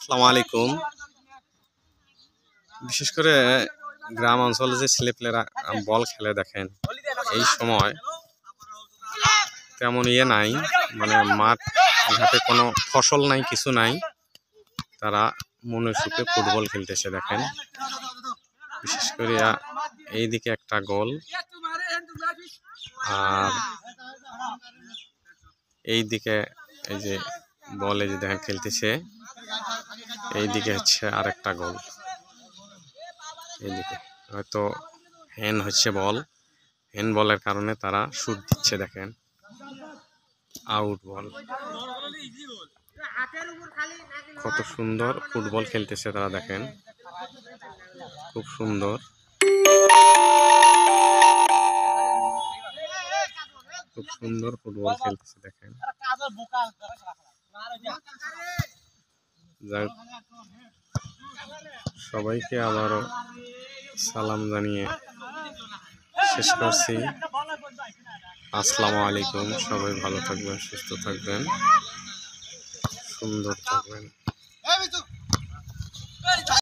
আসসালামু আলাইকুম। বিশেষ করে গ্রাম অঞ্চলে যে ছেলেপেলেরা বল খেলে দেখেন, এই সময় তেমন নাই, মানে মাঠ ঘাটে কোনো ফসল নাই, কিছু নাই, তারা মনে সুখে ফুটবল খেলতেছে দেখেন। বিশেষ করে এইদিকে একটা গোল, আর এইদিকে এই যে বল এই যে দেখেন খেলতেছে, এইদিকে হচ্ছে আর একটা গোল। এইদিকে হয়তো হ্যান্ড হচ্ছে বল, হ্যান্ড বলের কারণে তারা শুট দিচ্ছে দেখেন, আউট বল। কত সুন্দর ফুটবল খেলতেছে তারা দেখেন, খুব সুন্দর, খুব সুন্দর ফুটবল খেলতেছে দেখেন। যাক, সবাইকে আবারও সালাম জানিয়ে শেষ করছি। আসসালামু আলাইকুম। সবাই ভালো থাকবেন, সুস্থ থাকবেন, সুন্দর থাকবেন।